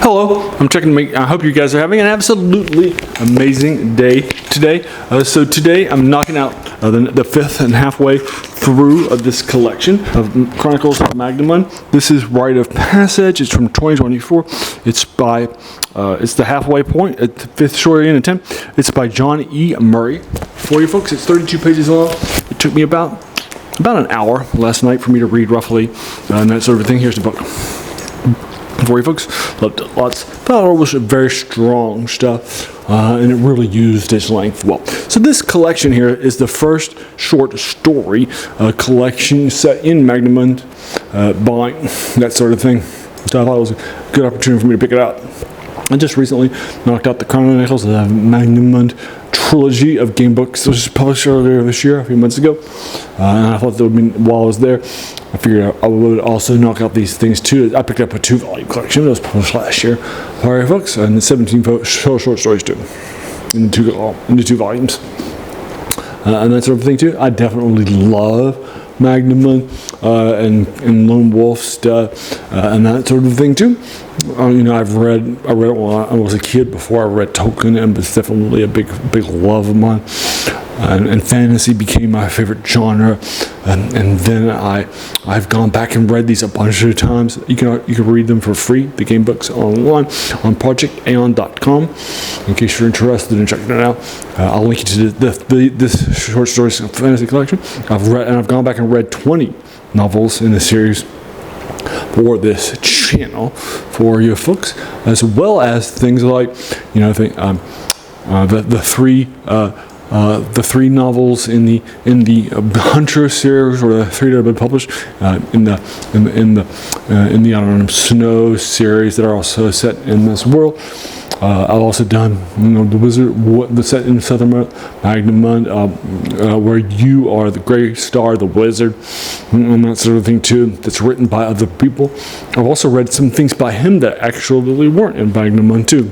Hello, I'm checking to make, I hope you guys are having an absolutely amazing day today. So today I'm knocking out the fifth and halfway through of this collection of Chronicles of Magnamund. This is Rite of Passage. It's from 2024. It's by, it's the halfway point at the fifth story in a 10. It's by John E. Murray. For you folks, it's 32 pages long. It took me about an hour last night for me to read roughly and that sort of thing. Here's the book. For you folks, loved it lots. Thought it was very strong stuff, and it really used its length well. So this collection here is the first short story collection set in Magnamund by that sort of thing. So I thought it was a good opportunity for me to pick it up. I just recently knocked out the Chronicles of the Magnamund trilogy of game books that was published earlier this year, a few months ago. And I thought that would be, while I was there, I figured I would also knock out these things too. I picked up a 2-volume collection that was published last year. All right, folks, and the 17 short stories too, in the two volumes. And that sort of thing too. I definitely love Magnamund and Lone Wolf stuff and that sort of thing too. You know, I read it when I was a kid before I read Tolkien, and it's definitely a big love of mine. And fantasy became my favorite genre, and then I've gone back and read these a bunch of times. You can read them for free, the game books, online on projectaeon.com. In case you're interested in checking it out, I'll link you to this short stories fantasy collection. I've gone back and read 20 novels in the series for this channel for you folks, as well as things like, you know, the three novels in the Hunter series, or the three that have been published in the Snow series that are also set in this world. I've also done, you know, the Wizard, the set in Southern Magnamund, where you are the Grey Star, the Wizard, and that sort of thing too. That's written by other people. I've also read some things by him that actually weren't in Magnamund too.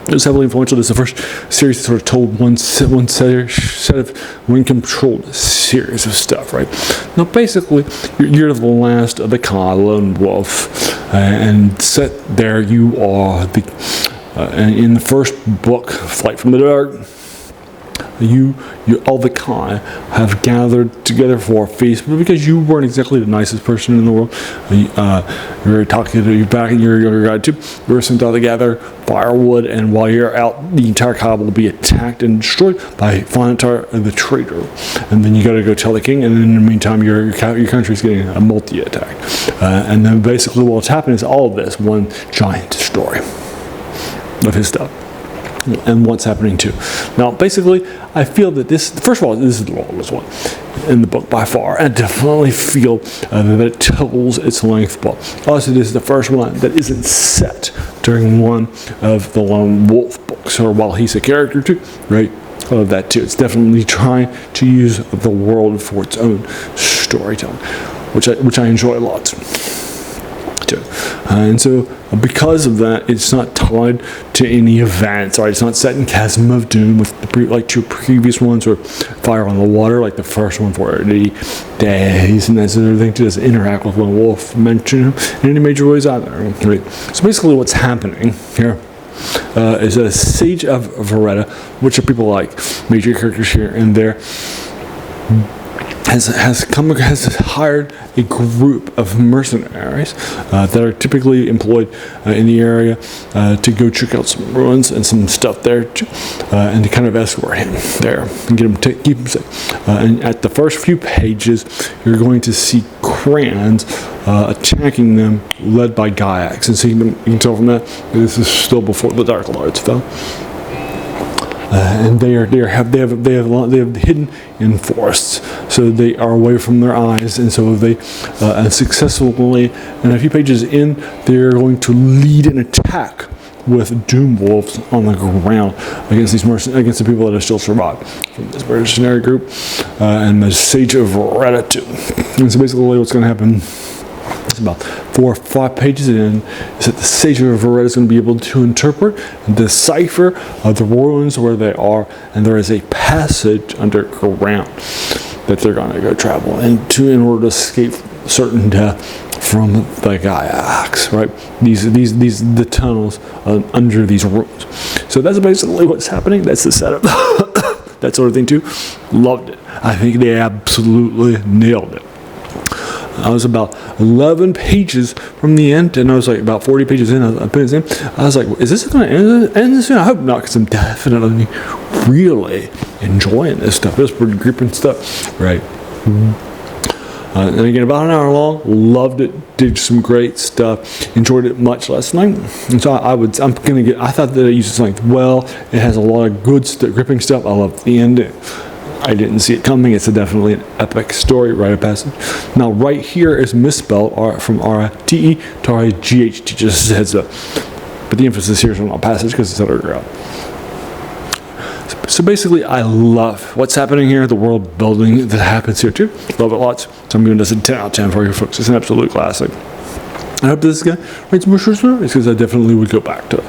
It was heavily influential. This is the first series that sort of told one set of wind-controlled series of stuff, right? Now, basically, you're the last of the Lone Wolf, and set there you are in the first book, Flight from the Dark. You all the Kai have gathered together for a feast, but because you weren't exactly the nicest person in the world, you're talking to you back in your guide too. You're sent out to gather firewood, and while you're out, the entire Kai will be attacked and destroyed by Fontar the traitor. And then you got to go tell the king, and in the meantime, your country's getting a multi-attack. And then basically what's happening is all of this one giant story of his stuff. And what's happening too. Now, basically, I feel that first of all, this is the longest one in the book by far. I definitely feel that it tells its length well. Also, this is the first one that isn't set during one of the Lone Wolf books, or while he's a character too, right? I love that too. It's definitely trying to use the world for its own storytelling, which I enjoy a lot too. And so, because of that, it's not tied to any events. Right? It's not set in Chasm of Doom with like two previous ones, or Fire on the Water, like the first one for 80 days, and that sort of thing. To just interact with Lone Wolf, mention him in any major ways either. Right? So basically, what's happening here is a Sage of Veretta, which are people like major characters here and there, has hired a group of mercenaries that are typically employed in the area to go check out some ruins and some stuff there, and to kind of escort him there and get him keep him safe. And at the first few pages, you're going to see Crans attacking them, led by Gaiax. And so you can tell from that this is still before the Dark Lords fell. And they have hidden in forests, so they are away from their eyes, and so they and successfully, and a few pages in, they're going to lead an attack with doom wolves on the ground against against the people that have still survived from this mercenary group, and the Sage of Ratitude. And so basically, what's going to happen? It's about 4 or 5 pages in, is that the Sage of Veretta is going to be able to interpret and decipher the ruins where they are, and there is a passage underground that they're going to go travel into in order to escape certain death from the Gaiacs, right? The tunnels under these rooms. So that's basically what's happening. That's the setup. That sort of thing too. Loved it. I think they absolutely nailed it. I was about 11 pages from the end, and I was like about 40 pages in. I put it in. I was like, is this going to end soon? I hope not, because I'm definitely really enjoying this stuff. This pretty gripping stuff, right? And again, about an hour long. Loved it. Did some great stuff. Enjoyed it much last night. And so I thought that it uses something well. It has a lot of good gripping stuff. I love the ending. I didn't see it coming. It's definitely an epic story, rite of passage. Now, right here is misspelled from R-I-T-E to R-I-G-H-T, just a heads up. But the emphasis here is on passage because it's underground. So basically, I love what's happening here, the world building that happens here too. Love it lots. So I'm giving this a 10 out of 10 for you folks. It's an absolute classic. I hope this guy writes more short stories, because I definitely would go back to it.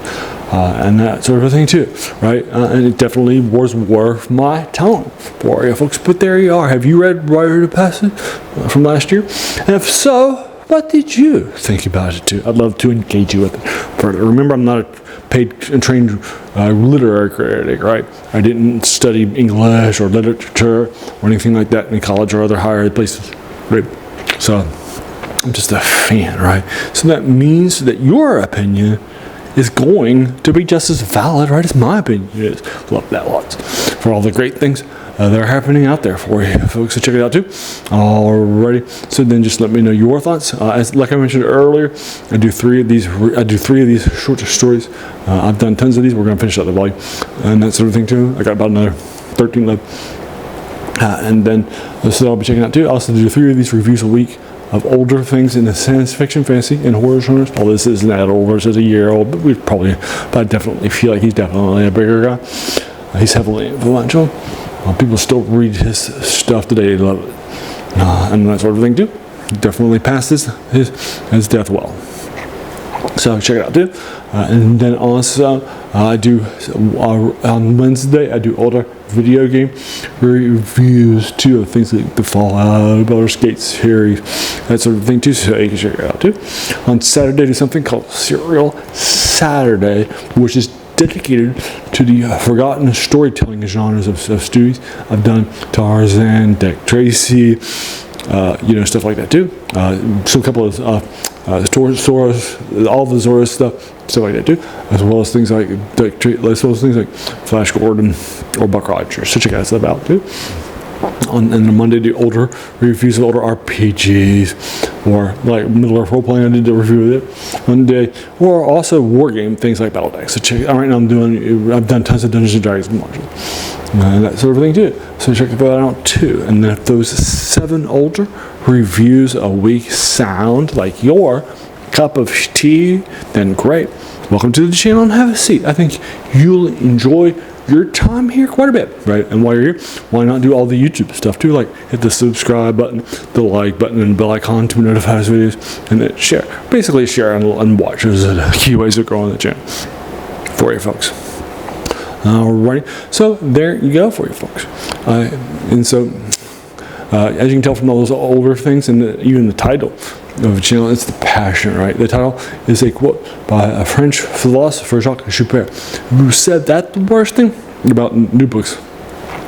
And that sort of thing too, right? And it definitely was worth my time for you folks. But there you are. Have you read Rite of Passage from last year? And if so, what did you think about it too? I'd love to engage you with it further. Remember, I'm not a paid and trained literary critic, right? I didn't study English or literature or anything like that in college or other higher ed places, right? So I'm just a fan, right? So that means that your opinion is going to be just as valid, right, as my opinion is. Love that lots for all the great things that are happening out there for you folks. So check it out too. Alrighty. So then just let me know your thoughts. Like I mentioned earlier, I do three of these short stories. I've done tons of these. We're going to finish out the volume and that sort of thing too. I got about another 13 left. And then so I'll be checking out too. I also do 3 of these reviews a week of older things in the science fiction, fantasy, and horror genres. All this isn't that old, versus a year old, but I definitely feel like he's definitely a bigger guy. He's heavily influential. People still read his stuff today. They love it. And that sort of thing too. Definitely passed his death well. So check it out too. And then also I do on Wednesday I do older video game reviews too of things like the Fallout, Baldur's Gate series, that sort of thing too. So you can check it out too. On Saturday I do something called Serial Saturday, which is dedicated to the forgotten storytelling genres of stories. I've done Tarzan, Dick Tracy, stuff like that too. So a couple of Zoras, all the Zora stuff like that too, as well as things like Flash Gordon or Buck Rogers. So check that stuff out too. And on Monday, do older reviews of older RPGs or like Middle-earth role-playing. I did a review of it one day, or also war game things like Battle Decks. So check. Right now, I've done tons of Dungeons and Dragons modules and that sort of thing too. So check that out too. And then if those 7 older reviews a week sound like your cup of tea, then great. Welcome to the channel and have a seat. I think you'll enjoy your time here quite a bit, right? And while you're here, why not do all the YouTube stuff too? Like hit the subscribe button, the like button, and bell icon to notify us videos, and then share. Basically, share and watch is the key ways of growing the channel for you folks. Alrighty, so there you go for you folks. And so, as you can tell from all those older things, and even the title of the channel, it's the passion, right? The title is a quote by a French philosopher, Jacques Joubert, who said that the worst thing about new books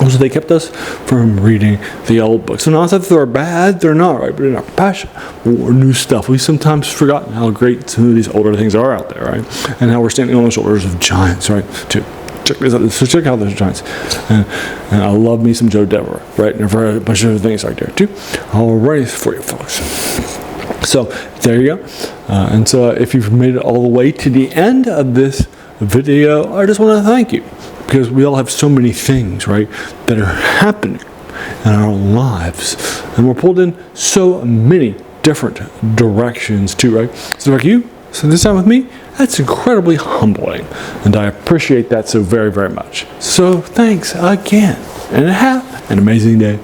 was they kept us from reading the old books. So not that they're bad, they're not, right? But in our passion for new stuff, we've sometimes forgotten how great some of these older things are out there, right? And how we're standing on the shoulders of giants, right? Too. Check this out. So check out those giants. And I love me some Joe Deborah, right? And I've heard a bunch of other things like there too. Alrighty for you folks. So there you go. And so if you've made it all the way to the end of this video, I just want to thank you, because we all have so many things, right, that are happening in our lives, and we're pulled in so many different directions too, right? So like you, so this time with me, that's incredibly humbling, and I appreciate that so very, very much. So thanks again, and have an amazing day.